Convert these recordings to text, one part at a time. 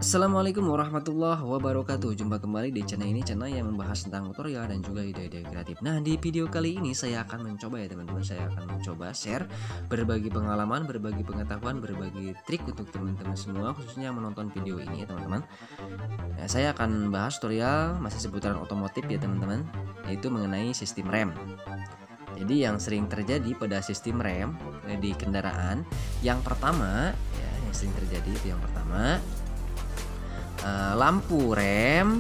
Assalamualaikum warahmatullahi wabarakatuh. Jumpa kembali di channel ini, channel yang membahas tentang tutorial dan juga ide-ide kreatif. Nah, di video kali ini saya akan mencoba ya teman-teman. Saya akan mencoba share berbagi pengalaman, berbagi pengetahuan, berbagi trik untuk teman-teman semua, khususnya yang menonton video ini ya teman-teman. Nah, saya akan bahas tutorial masih seputaran otomotif ya teman-teman, yaitu mengenai sistem rem. Jadi yang sering terjadi pada sistem rem di kendaraan, yang pertama ya, yang sering terjadi itu yang pertama, lampu rem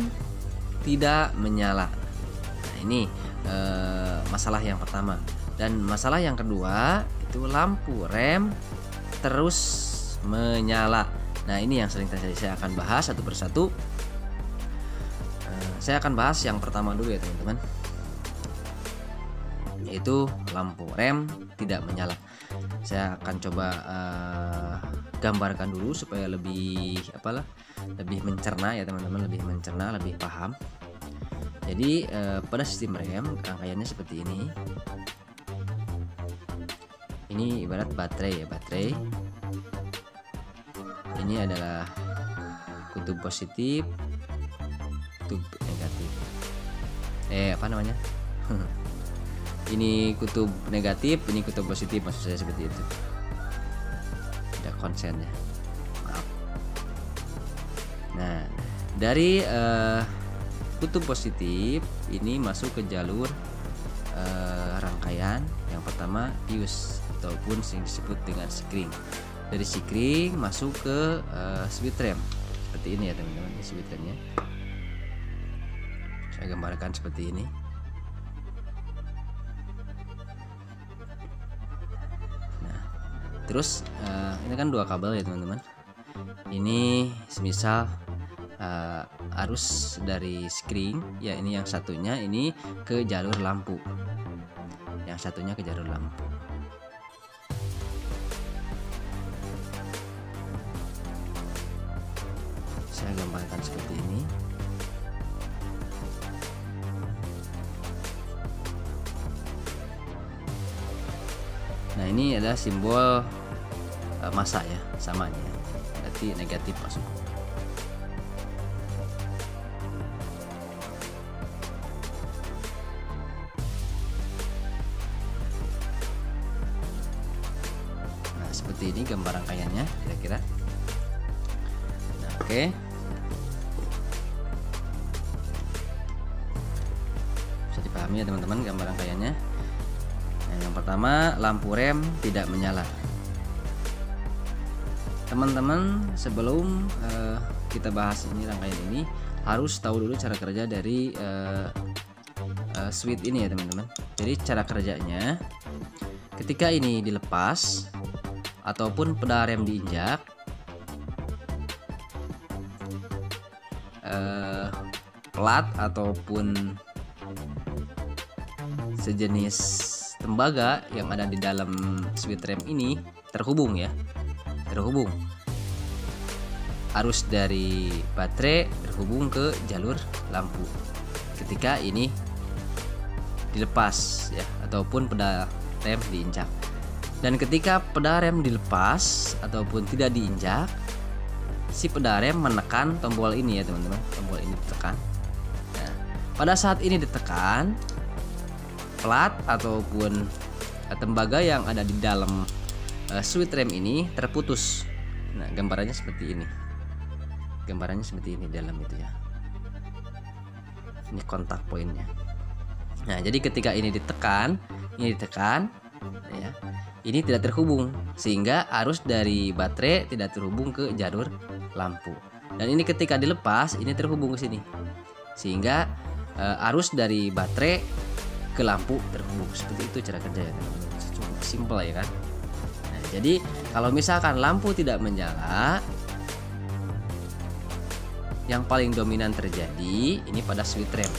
tidak menyala. Nah, ini masalah yang pertama. Dan masalah yang kedua itu lampu rem terus menyala. Nah, ini yang sering terjadi. Saya akan bahas satu persatu. Saya akan bahas yang pertama dulu ya teman-teman, yaitu lampu rem tidak menyala. Saya akan coba gambarkan dulu supaya lebih lebih mencerna ya teman-teman, lebih mencerna, lebih paham. Jadi pada sistem rem rangkaiannya seperti ini. Ini ibarat baterai ya, baterai. Ini adalah kutub positif, kutub negatif. Ini kutub negatif, ini kutub positif, maksud saya seperti itu. Ada konsennya. Maaf. Nah, dari kutub positif ini masuk ke jalur rangkaian yang pertama fuse ataupun yang disebut dengan sikring. Dari sikring masuk ke switch rem. Seperti ini ya teman-teman, ini switch remnya. Saya gambarkan seperti ini. Terus ini kan dua kabel ya teman-teman. Ini semisal arus dari skring ya, ini yang satunya ini ke jalur lampu, yang satunya ke jalur lampu. Saya gambarkan seperti ini. Nah, ini adalah simbol massa ya, samanya, berarti negatif masuk. Nah, seperti ini gambar rangkaiannya kira-kira. Nah, oke. Bisa dipahami ya teman-teman gambar rangkaiannya. Nah, yang pertama, lampu rem tidak menyala. Teman-teman, sebelum kita bahas ini, rangkaian ini, harus tahu dulu cara kerja dari switch ini ya teman-teman. Jadi cara kerjanya, ketika ini dilepas ataupun pedal rem diinjak, plat ataupun sejenis tembaga yang ada di dalam switch rem ini terhubung ya, terhubung. Arus dari baterai terhubung ke jalur lampu ketika ini dilepas ya, ataupun pedal rem diinjak. Dan ketika pedal rem dilepas ataupun tidak diinjak, si pedal rem menekan tombol ini ya teman-teman, tombol ini ditekan. Nah, pada saat ini ditekan, plat ataupun tembaga yang ada di dalam switch rem ini terputus. Nah, gambarannya seperti ini. Gambarannya seperti ini dalam itu ya. Ini kontak poinnya. Nah, jadi ketika ini ditekan ya, ini tidak terhubung sehingga arus dari baterai tidak terhubung ke jalur lampu. Dan ini ketika dilepas ini terhubung ke sini. Sehingga arus dari baterai ke lampu terhubung. Seperti itu cara kerja ya teman-teman. Cukup simple ya kan. Nah, jadi kalau misalkan lampu tidak menyala, yang paling dominan terjadi ini pada switch rem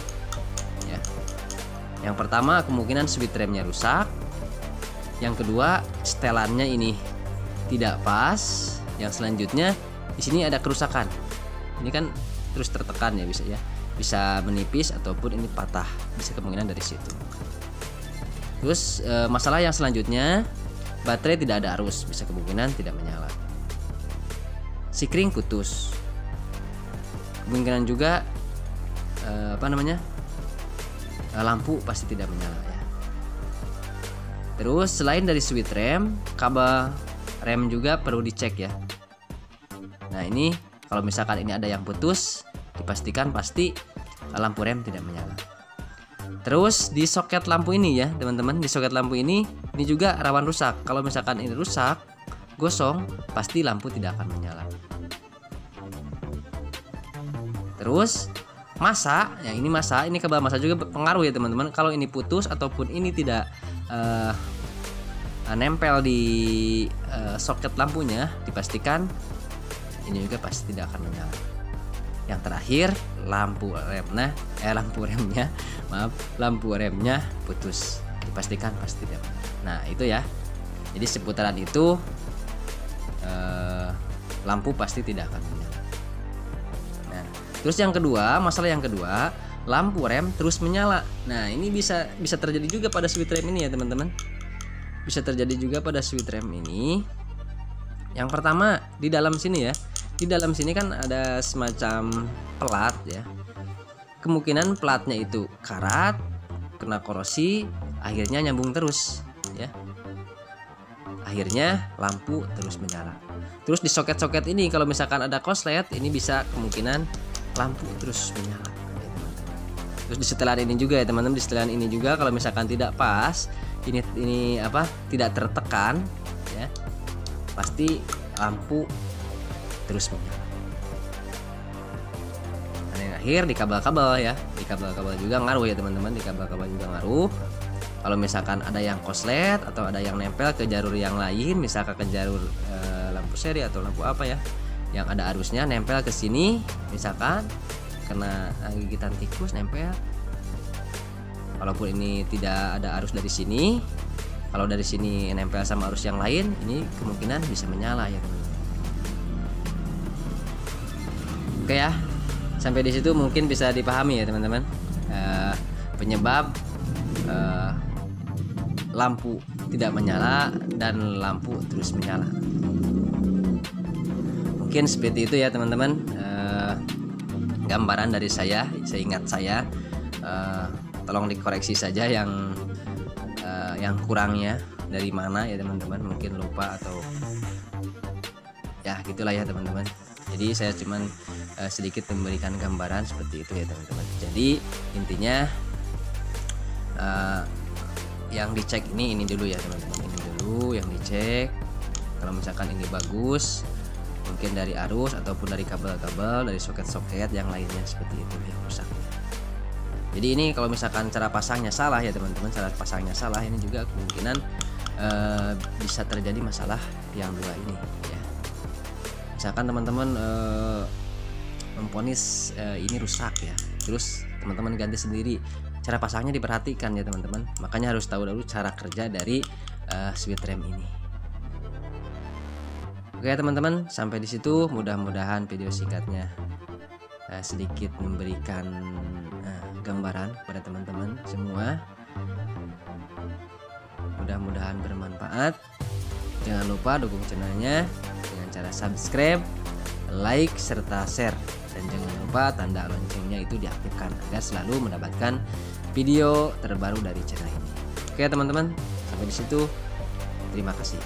ya. Yang pertama, kemungkinan switch remnya rusak. Yang kedua, setelannya ini tidak pas. Yang selanjutnya di sini ada kerusakan. Ini kan terus tertekan ya, bisa menipis ataupun ini patah, bisa kemungkinan dari situ. Terus masalah yang selanjutnya, baterai tidak ada arus, bisa kemungkinan tidak menyala. Sikring putus. kemungkinan juga lampu pasti tidak menyala ya. Terus selain dari switch rem, kabel rem juga perlu dicek ya. Nah ini kalau misalkan ini ada yang putus, dipastikan pasti lampu rem tidak menyala. Terus di soket lampu ini ya teman-teman, di soket lampu ini juga rawan rusak. Kalau misalkan ini rusak, gosong, pasti lampu tidak akan menyala. Terus masa, ya ini masa, ini kabel masa juga berpengaruh ya teman-teman. Kalau ini putus ataupun ini tidak nempel di soket lampunya, dipastikan ini juga pasti tidak akan menyala. Yang terakhir lampu remnya putus, dipastikan pasti tidak menyala. Nah itu ya, jadi seputaran itu lampu pasti tidak akan menyala. Nah terus yang kedua, masalah yang kedua, lampu rem terus menyala. Nah ini bisa terjadi juga pada switch rem ini ya teman-teman. Bisa terjadi juga pada switch rem ini. Yang pertama di dalam sini ya, di dalam sini kan ada semacam pelat ya. Kemungkinan pelatnya itu karat, kena korosi, akhirnya nyambung terus ya. Akhirnya lampu terus menyala. Terus di soket-soket ini kalau misalkan ada korslet, ini bisa kemungkinan lampu terus menyala. Terus di setelan ini juga ya teman-teman, di setelan ini juga kalau misalkan tidak pas, ini tidak tertekan ya, pasti lampu terus menyala. Dan yang akhir di kabel-kabel ya, di kabel-kabel juga ngaruh ya teman-teman, di kabel-kabel juga ngaruh. Kalau misalkan ada yang korslet atau ada yang nempel ke jalur yang lain, misalkan ke jalur lampu seri atau lampu apa ya, yang ada arusnya nempel ke sini, misalkan kena gigitan tikus nempel. Walaupun ini tidak ada arus dari sini, kalau dari sini nempel sama arus yang lain, ini kemungkinan bisa menyala ya teman-teman. Oke ya, sampai di situ mungkin bisa dipahami ya teman-teman, penyebab lampu tidak menyala dan lampu terus menyala. Mungkin seperti itu ya teman-teman, gambaran dari saya, seingat saya. Tolong dikoreksi saja yang kurangnya dari mana ya teman-teman, mungkin lupa atau ya gitulah ya teman-teman. Jadi saya cuman sedikit memberikan gambaran seperti itu ya teman-teman. Jadi intinya yang dicek ini dulu ya teman-teman, ini dulu yang dicek. Kalau misalkan ini bagus, mungkin dari arus ataupun dari kabel-kabel, dari soket-soket yang lainnya seperti itu yang rusak. Jadi ini kalau misalkan cara pasangnya salah ya teman-teman, cara pasangnya salah, ini juga kemungkinan bisa terjadi masalah yang dua ini ya. Misalkan teman-teman memponis ini rusak ya, terus teman-teman ganti sendiri, cara pasangnya diperhatikan ya teman-teman. Makanya harus tahu dulu cara kerja dari switch rem ini. Oke teman-teman, sampai di situ mudah-mudahan video singkatnya sedikit memberikan gambaran pada teman-teman semua. Mudah-mudahan bermanfaat. Jangan lupa dukung channelnya dengan cara subscribe, like, serta share. Dan jangan lupa tanda loncengnya itu diaktifkan agar selalu mendapatkan video terbaru dari channel ini. Oke teman-teman, sampai di situ. Terima kasih.